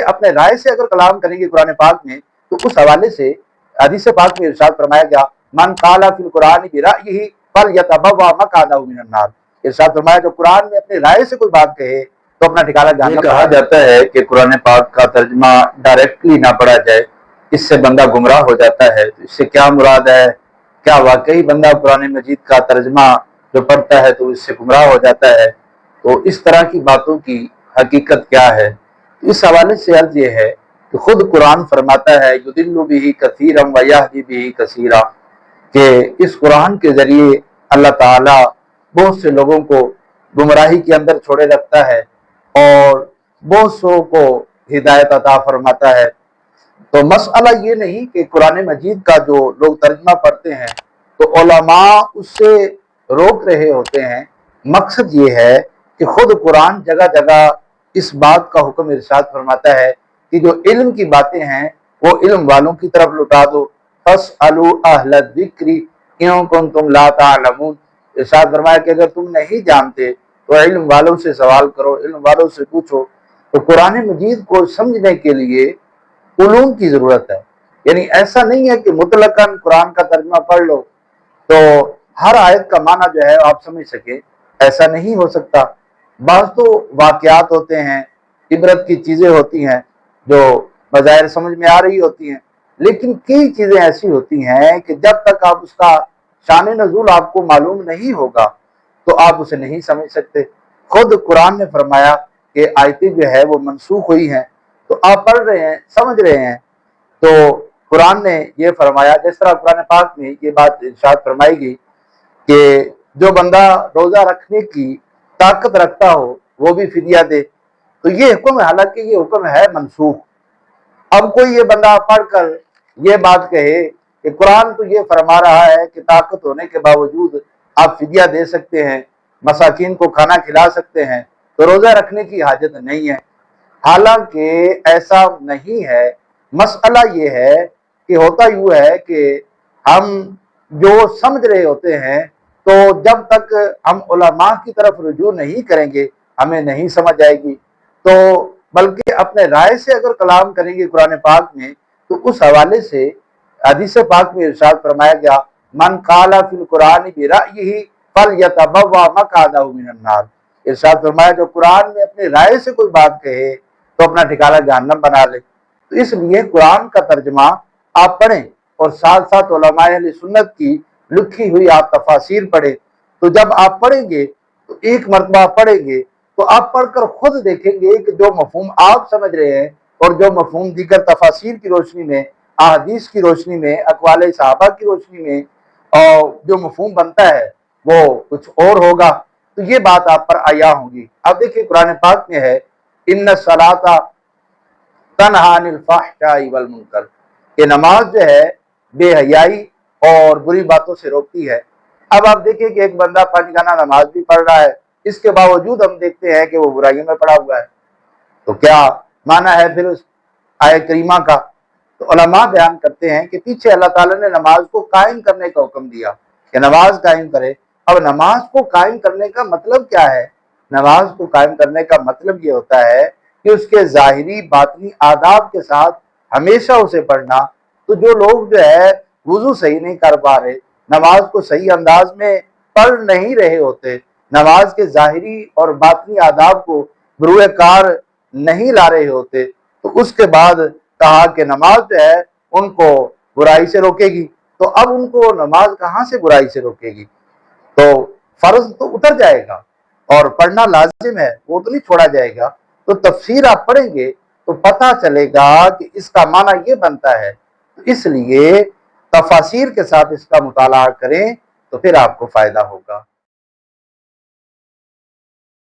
अपने राय से अगर कलाम करेंगे कुरान पाक में, तो उस हवाले से हदीस पाक में इरशाद फरमाया गया, मन काला फिल कुरान बिराइही फलयतबव्वा मक़अदहु मिनन नार। इरशाद फरमाया जो कुरान में अपनी राय से कोई बात कहे तो अपना ठिकाना ये जहन्नम कहा जाता है कि कुरान पाक का तर्जमा डायरेक्टली ना पढ़ा जाए, इससे बंदा गुमराह हो जाता है। तो इससे क्या मुराद है? क्या वाकई बंदा कुरान मजीद का तर्जमा जो पढ़ता है तो इससे गुमराह हो जाता है? तो इस तरह की बातों की हकीकत क्या है? इस हवाले से अर्ज ये है कि खुद कुरान फरमाता है युदिल्लु बिही कसीरम व यहदी बिही कसीरा, कि इस कुरान के जरिए अल्लाह ताला बहुत से लोगों को गुमराही के अंदर छोड़े रखता है और बहुत सौ को हिदायत अता फरमाता है। तो मसला ये नहीं कि कुरान मजीद का जो लोग तर्जमा पढ़ते हैं तो उलमा उससे रोक रहे होते हैं। मकसद ये है कि खुद कुरान जगह जगह इस बात का हुक्म इरशाद फरमाता है कि जो इल्म की बातें हैं वो इल्म वालों की तरफ लुटा दो। फस्अलू अहल ज़िक्रि इन कुंतुम ला तालमून। इरशाद फरमाया कि अगर तुम नहीं जानते तो इल्म वालों से सवाल करो, इल्म वालों से पूछो। तो कुरान मजीद को समझने के लिए उलूम की जरूरत है। यानी ऐसा नहीं है कि मुतलकन कुरान का तर्जमा पढ़ लो तो हर आयत का माना जो है आप समझ सके, ऐसा नहीं हो सकता। बाज़ तो वाक़यात होते हैं, इबरत की चीज़ें होती हैं जो बज़ाहिर समझ में आ रही होती हैं, लेकिन कई चीज़ें ऐसी होती हैं कि जब तक आप उसका शान नज़ूल आपको मालूम नहीं होगा तो आप उसे नहीं समझ सकते। खुद कुरान ने फरमाया कि आयतें जो है वो मनसूख हुई हैं, तो आप पढ़ रहे हैं, समझ रहे हैं, तो कुरान ने ये फरमाया, जिस तरह कुरान पाक में ये बात इरशाद फरमाई गई कि जो बंदा रोज़ा रखने की ताकत रखता हो वो भी फिदिया दे। तो ये हुक्म है, हालांकि ये हुक्म है मनसूख। अब कोई ये बंदा पढ़कर ये बात कहे कि कुरान तो ये फरमा रहा है कि ताकत होने के बावजूद आप फिदिया दे सकते हैं, मसाकीन को खाना खिला सकते हैं, तो रोज़ा रखने की हाजत नहीं है। हालांकि ऐसा नहीं है। मसला ये है कि होता यूँ है कि हम जो समझ रहे होते हैं तो जब तक हम उलमा की तरफ रुजू नहीं करेंगे हमें नहीं समझ आएगी। तो बल्कि अपने राय से अगर कलाम करेंगे कुरान पाक में तो उस हवाले से हदीस पाक में इरशाद फरमाया गया, मन काला फिल कुरान बिराइही फलयतबव्वा मक़अदहु मिनन नार। इरशाद फरमाया जो कुरान में अपनी राय से कोई बात कहे तो अपना ठिकाना जहन्नम बना ले। तो इसलिए कुरान का तर्जमा आप पढ़ें और साथ साथ उलमाए अहले सुन्नत की लिखी हुई आप तफासीर पढ़ें। तो जब आप पढ़ेंगे तो एक मरतबा पढ़ेंगे तो आप पढ़कर खुद देखेंगे कि जो मफहूम आप समझ रहे हैं और जो मफहूम दीगर तफासीर की रोशनी में, अहादीस की रोशनी में, अक़वाले सहाबा की रोशनी में और जो मफहूम बनता है वो कुछ और होगा। तो ये बात आप पर आया होगी। अब देखिए कुरान पाक में है इन्ना सलाता तन्हा अनिल फ़हशाई वल मुनकर, कि नमाज जो है बेहयाई और बुरी बातों से रोकती है। अब आप देखिए कि एक बंदा पंजगाना नमाज भी पढ़ रहा है, इसके बावजूद हम देखते हैं कि वो बुराइयों में पड़ा हुआ है। तो क्या माना है फिर उस आयत करीमा का? तो उलमा बयान करते हैं कि पीछे अल्लाह ताला ने नमाज को कायम करने का हुक्म दिया कि नमाज कायम करे। अब नमाज को कायम करने का मतलब क्या है? नमाज को कायम करने का मतलब ये होता है कि उसके ज़ाहिरी बातनी आदाब के साथ हमेशा उसे पढ़ना। तो जो लोग जो है वुजू सही नहीं कर पा रहे, नमाज को सही अंदाज में पढ़ नहीं रहे होते, नमाज के ज़ाहिरी और बातनी आदाब को बरूए कार नहीं ला रहे होते, तो उसके बाद कहा कि नमाज जो है उनको बुराई से रोकेगी। तो अब उनको नमाज कहाँ से बुराई से रोकेगी? तो फर्ज तो उतर जाएगा और पढ़ना लाजिम है, वो तो नहीं छोड़ा जाएगा। तो तफसीर आप पढ़ेंगे तो पता चलेगा कि इसका माना ये बनता है। तो इसलिए तफासीर के साथ इसका मुताला करें तो फिर आपको फायदा होगा।